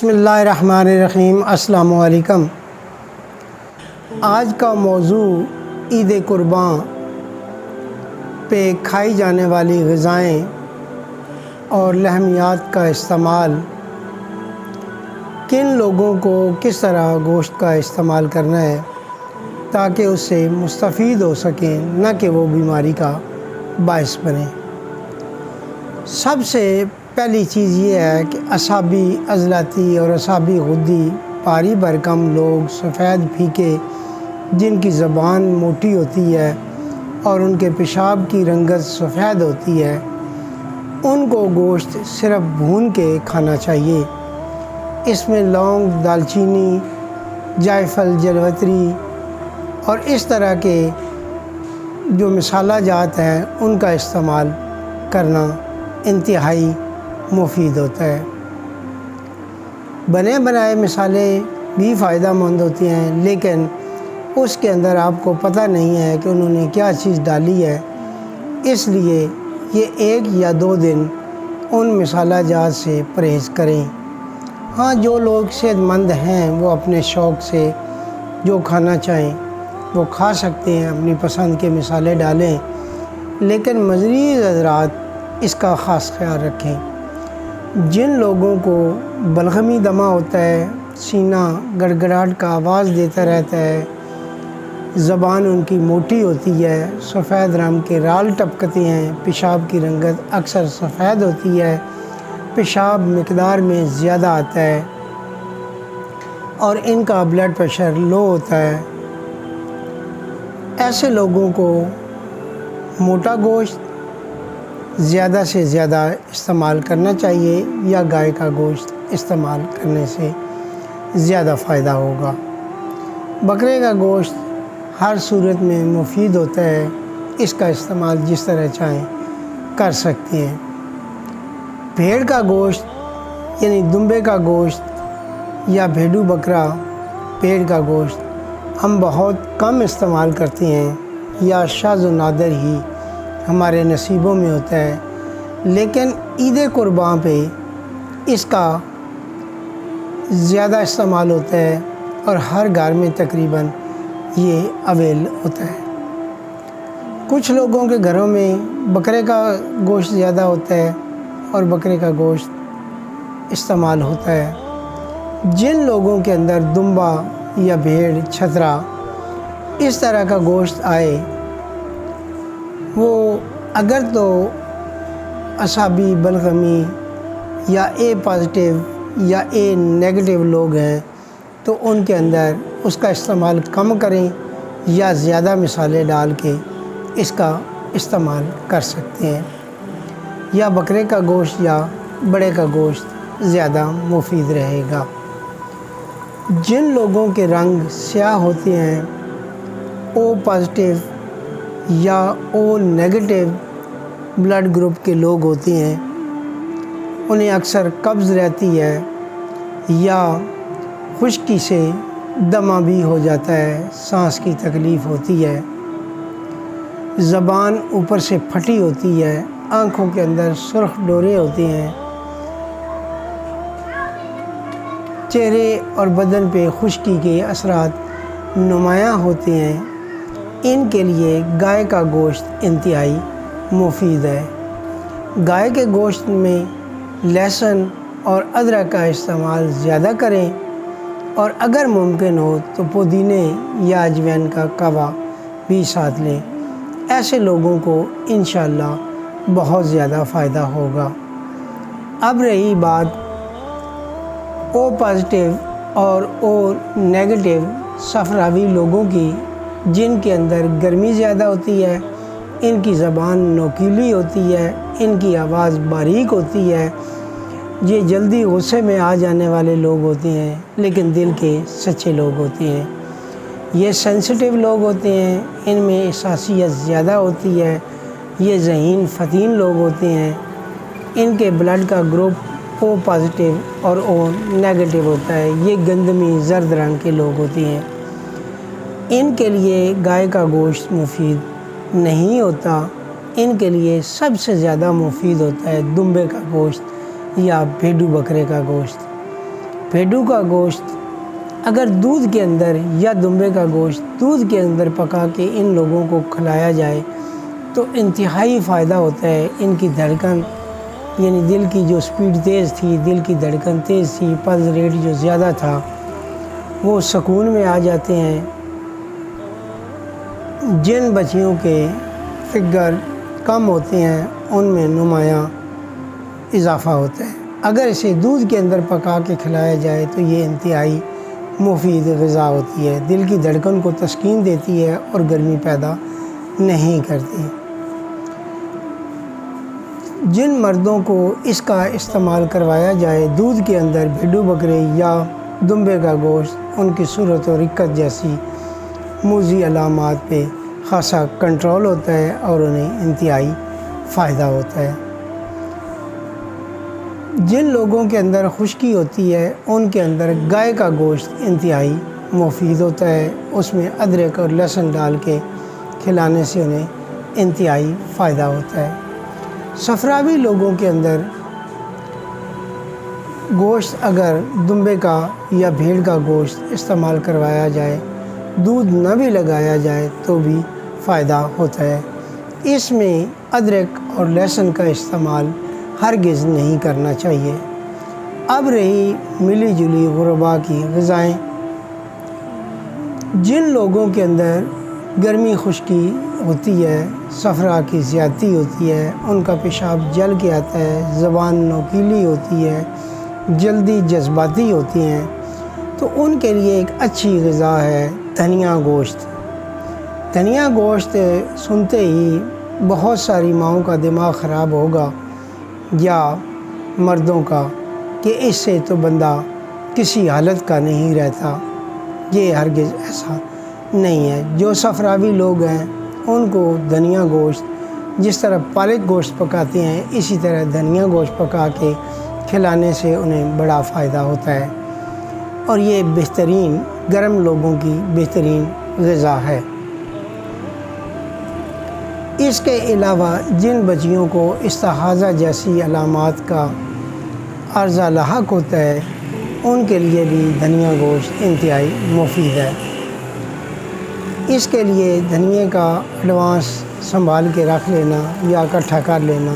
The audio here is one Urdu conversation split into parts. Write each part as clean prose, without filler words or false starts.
بسم اللہ الرحمن الرحیم۔ السلام علیکم۔ آج کا موضوع عید قربان پہ کھائی جانے والی غذائیں اور لحمیات کا استعمال، کن لوگوں کو کس طرح گوشت کا استعمال کرنا ہے تاکہ اس سے مستفید ہو سکیں، نہ کہ وہ بیماری کا باعث بنے۔ سب سے پہلی چیز یہ ہے کہ اعصابی عضلاتی اور اعصابی غدی بھاری بھرکم لوگ، سفید پھیکے، جن کی زبان موٹی ہوتی ہے اور ان کے پیشاب کی رنگت سفید ہوتی ہے، ان کو گوشت صرف بھون کے کھانا چاہیے۔ اس میں لونگ، دالچینی، جائفل، جلوتری اور اس طرح کے جو مسالہ جات ہیں ان کا استعمال کرنا انتہائی مفید ہوتا ہے۔ بنے بنائے مسالے بھی فائدہ مند ہوتے ہیں، لیکن اس کے اندر آپ کو پتہ نہیں ہے کہ انہوں نے کیا چیز ڈالی ہے، اس لیے یہ 1 یا 2 دن ان مسالہ جات سے پرہیز کریں۔ ہاں، جو لوگ صحت مند ہیں وہ اپنے شوق سے جو کھانا چاہیں وہ کھا سکتے ہیں، اپنی پسند کے مسالے ڈالیں، لیکن مریض حضرات اس کا خاص خیال رکھیں۔ جن لوگوں کو بلغمی دمہ ہوتا ہے، سینہ گڑگڑاہٹ کا آواز دیتا رہتا ہے، زبان ان کی موٹی ہوتی ہے، سفید رنگ کے رال ٹپکتے ہیں، پیشاب کی رنگت اکثر سفید ہوتی ہے، پیشاب مقدار میں زیادہ آتا ہے اور ان کا بلڈ پریشر لو ہوتا ہے، ایسے لوگوں کو موٹا گوشت زیادہ سے زیادہ استعمال کرنا چاہیے یا گائے کا گوشت استعمال کرنے سے زیادہ فائدہ ہوگا۔ بکرے کا گوشت ہر صورت میں مفید ہوتا ہے، اس کا استعمال جس طرح چاہیں کر سکتے ہیں۔ بھیڑ کا گوشت یعنی دمبے کا گوشت یا بھیڈو بکرا پیڑ کا گوشت ہم بہت کم استعمال کرتے ہیں یا شاذ و نادر ہی ہمارے نصیبوں میں ہوتا ہے، لیکن عید قربان پہ اس کا زیادہ استعمال ہوتا ہے اور ہر گھر میں تقریباً یہ اویل ہوتا ہے۔ کچھ لوگوں کے گھروں میں بکرے کا گوشت زیادہ ہوتا ہے اور بکرے کا گوشت استعمال ہوتا ہے۔ جن لوگوں کے اندر دمبا یا بھیڑ، چھترا اس طرح کا گوشت آئے، وہ اگر تو اعصابی بلغمی یا اے پازیٹیو یا اے نیگیٹو لوگ ہیں تو ان کے اندر اس کا استعمال کم کریں یا زیادہ مسالے ڈال کے اس کا استعمال کر سکتے ہیں، یا بکرے کا گوشت یا بڑے کا گوشت زیادہ مفید رہے گا۔ جن لوگوں کے رنگ سیاہ ہوتے ہیں، او پازیٹیو یا او نیگیٹو بلڈ گروپ کے لوگ ہوتے ہیں، انہیں اکثر قبض رہتی ہے یا خشکی سے دمہ بھی ہو جاتا ہے، سانس کی تکلیف ہوتی ہے، زبان اوپر سے پھٹی ہوتی ہے، آنکھوں کے اندر سرخ ڈورے ہوتے ہیں، چہرے اور بدن پہ خشکی کے اثرات نمایاں ہوتے ہیں، ان کے لیے گائے کا گوشت انتہائی مفید ہے۔ گائے کے گوشت میں لہسن اور ادرک کا استعمال زیادہ کریں اور اگر ممکن ہو تو پودینے یا اجوائن کا کوا بھی ساتھ لیں، ایسے لوگوں کو انشاءاللہ بہت زیادہ فائدہ ہوگا۔ اب رہی بات او پازیٹیو اور او نیگیٹو صفراوی لوگوں کی، جن کے اندر گرمی زیادہ ہوتی ہے، ان کی زبان نوکیلی ہوتی ہے، ان کی آواز باریک ہوتی ہے، یہ جلدی غصے میں آ جانے والے لوگ ہوتے ہیں لیکن دل کے سچے لوگ ہوتے ہیں، یہ سینسٹیو لوگ ہوتے ہیں، ان میں احساسیت زیادہ ہوتی ہے، یہ ذہین فتین لوگ ہوتے ہیں، ان کے بلڈ کا گروپ او پازیٹیو اور او نیگیٹو ہوتا ہے، یہ گندمی زرد رنگ کے لوگ ہوتے ہیں، ان کے لیے گائے کا گوشت مفید نہیں ہوتا، ان کے لیے سب سے زیادہ مفید ہوتا ہے دمبے کا گوشت یا بھیڈو بکرے کا گوشت۔ بھیڈو کا گوشت اگر دودھ کے اندر یا دمبے کا گوشت دودھ کے اندر پکا کے ان لوگوں کو کھلایا جائے تو انتہائی فائدہ ہوتا ہے۔ ان کی دھڑکن یعنی دل کی جو سپیڈ تیز تھی، دل کی دھڑکن تیز تھی، پلس ریٹ جو زیادہ تھا، وہ سکون میں آ جاتے ہیں۔ جن بچیوں کے فگر کم ہوتے ہیں ان میں نمایاں اضافہ ہوتا ہے۔ اگر اسے دودھ کے اندر پکا کے کھلایا جائے تو یہ انتہائی مفید غذا ہوتی ہے، دل کی دھڑکن کو تسکین دیتی ہے اور گرمی پیدا نہیں کرتی۔ جن مردوں کو اس کا استعمال کروایا جائے دودھ کے اندر بھیڈو بکرے یا دمبے کا گوشت، ان کی صورت و رکت جیسی موذی علامات پہ خاصا کنٹرول ہوتا ہے اور انہیں انتہائی فائدہ ہوتا ہے۔ جن لوگوں کے اندر خشکی ہوتی ہے ان کے اندر گائے کا گوشت انتہائی مفید ہوتا ہے، اس میں ادرک اور لہسن ڈال کے کھلانے سے انہیں انتہائی فائدہ ہوتا ہے۔ صفراوی لوگوں کے اندر گوشت اگر دمبے کا یا بھیڑ کا گوشت استعمال کروایا جائے، دودھ نہ بھی لگایا جائے تو بھی فائدہ ہوتا ہے۔ اس میں ادرک اور لہسن کا استعمال ہرگز نہیں کرنا چاہیے۔ اب رہی ملی جلی غربا کی غذائیں۔ جن لوگوں کے اندر گرمی خشکی ہوتی ہے، صفرا کی زیادتی ہوتی ہے، ان کا پیشاب جل کے آتا ہے، زبان نوکیلی ہوتی ہے، جلدی جذباتی ہوتی ہیں، تو ان کے لیے ایک اچھی غذا ہے دھنیا گوشت۔ دھنیا گوشت سنتے ہی بہت ساری ماؤں کا دماغ خراب ہوگا یا مردوں کا کہ اس سے تو بندہ کسی حالت کا نہیں رہتا۔ یہ ہرگز ایسا نہیں ہے۔ جو صفراوی لوگ ہیں ان کو دھنیا گوشت جس طرح پالک گوشت پکاتے ہیں اسی طرح دھنیا گوشت پکا کے کھلانے سے انہیں بڑا فائدہ ہوتا ہے، اور یہ بہترین گرم لوگوں کی بہترین غذا ہے۔ اس کے علاوہ جن بچیوں کو استحاضہ جیسی علامات کا عرضہ لاحق ہوتا ہے ان کے لیے بھی دھنیا گوشت انتہائی مفید ہے۔ اس کے لیے دھنیا کا ایڈوانس سنبھال کے رکھ لینا یا اکٹھا کر لینا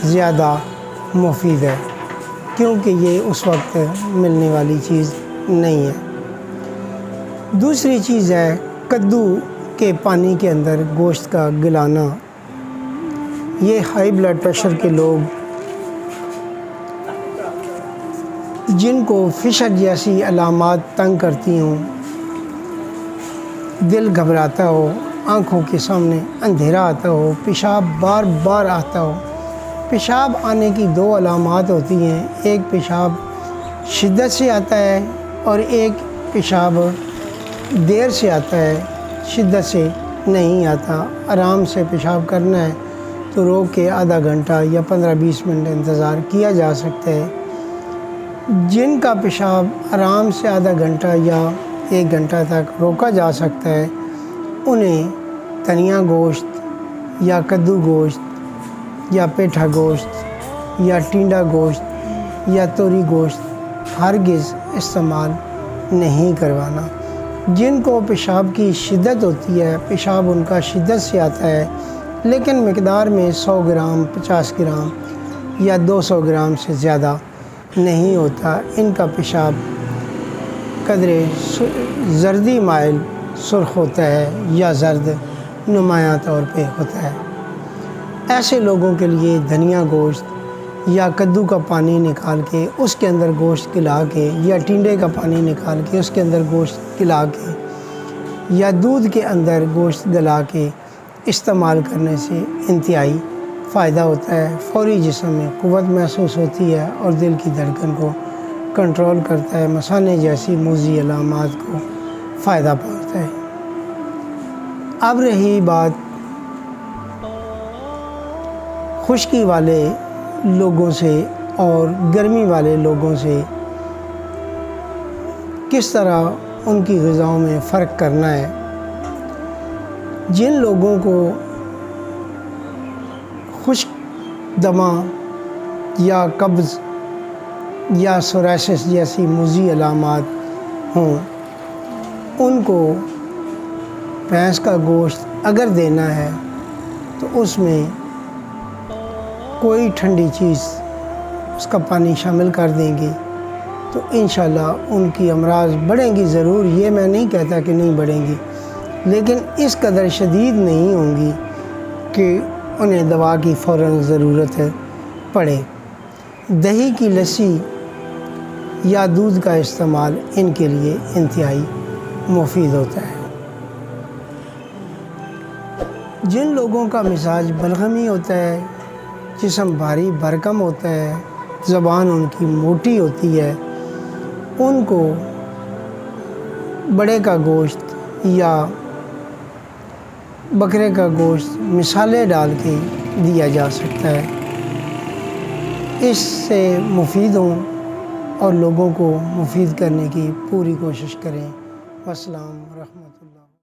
زیادہ مفید ہے، کیونکہ یہ اس وقت ملنے والی چیز نہیں ہے۔ دوسری چیز ہے کدو کے پانی کے اندر گوشت کا گلانا۔ یہ ہائی بلڈ پریشر کے لوگ جن کو فشر جیسی علامات تنگ کرتی ہوں، دل گھبراتا ہو، آنکھوں کے سامنے اندھیرا آتا ہو، پیشاب بار بار آتا ہو۔ پیشاب آنے کی دو علامات ہوتی ہیں، ایک پیشاب شدت سے آتا ہے اور ایک پیشاب دیر سے آتا ہے، شدت سے نہیں آتا۔ آرام سے پیشاب کرنا ہے تو روک کے آدھا گھنٹہ یا 15-20 منٹ انتظار کیا جا سکتا ہے۔ جن کا پیشاب آرام سے آدھا گھنٹہ یا 1 گھنٹہ تک روکا جا سکتا ہے انہیں دھنیا گوشت یا کدو گوشت یا پیٹھا گوشت یا ٹینڈا گوشت یا توری گوشت ہرگز استعمال نہیں کروانا۔ جن کو پیشاب کی شدت ہوتی ہے، پیشاب ان کا شدت سے آتا ہے لیکن مقدار میں 100 گرام، 50 گرام یا 200 گرام سے زیادہ نہیں ہوتا، ان کا پیشاب قدرے زردی مائل سرخ ہوتا ہے یا زرد نمایاں طور پہ ہوتا ہے۔ ایسے لوگوں کے لیے دھنیا گوشت یا کدو کا پانی نکال کے اس کے اندر گوشت گلا کے یا ٹینڈے کا پانی نکال کے اس کے اندر گوشت گلا کے یا دودھ کے اندر گوشت گلا کے استعمال کرنے سے انتہائی فائدہ ہوتا ہے۔ فوری جسم میں قوت محسوس ہوتی ہے اور دل کی دھڑکن کو کنٹرول کرتا ہے، مثانے جیسی موذی علامات کو فائدہ پہنچتا ہے۔ اب رہی بات خشکی والے لوگوں سے اور گرمی والے لوگوں سے کس طرح ان کی غذاؤں میں فرق کرنا ہے۔ جن لوگوں کو خشک دمہ یا قبض یا سوریسس جیسی مضی علامات ہوں، ان کو بھینس کا گوشت اگر دینا ہے تو اس میں کوئی ٹھنڈی چیز اس کا پانی شامل کر دیں گے تو انشاءاللہ ان کی امراض بڑھیں گی ضرور، یہ میں نہیں کہتا کہ نہیں بڑھیں گی، لیکن اس قدر شدید نہیں ہوں گی کہ انہیں دوا کی فوراً ضرورت پڑے۔ دہی کی لسی یا دودھ کا استعمال ان کے لیے انتہائی مفید ہوتا ہے۔ جن لوگوں کا مزاج بلغمی ہوتا ہے، جسم بھاری بھرکم ہوتا ہے، زبان ان کی موٹی ہوتی ہے، ان کو بڑے کا گوشت یا بکرے کا گوشت مصالحے ڈال کے دیا جا سکتا ہے۔ اس سے مفید ہوں اور لوگوں کو مفید کرنے کی پوری کوشش کریں۔ والسلام ورحمۃ اللہ۔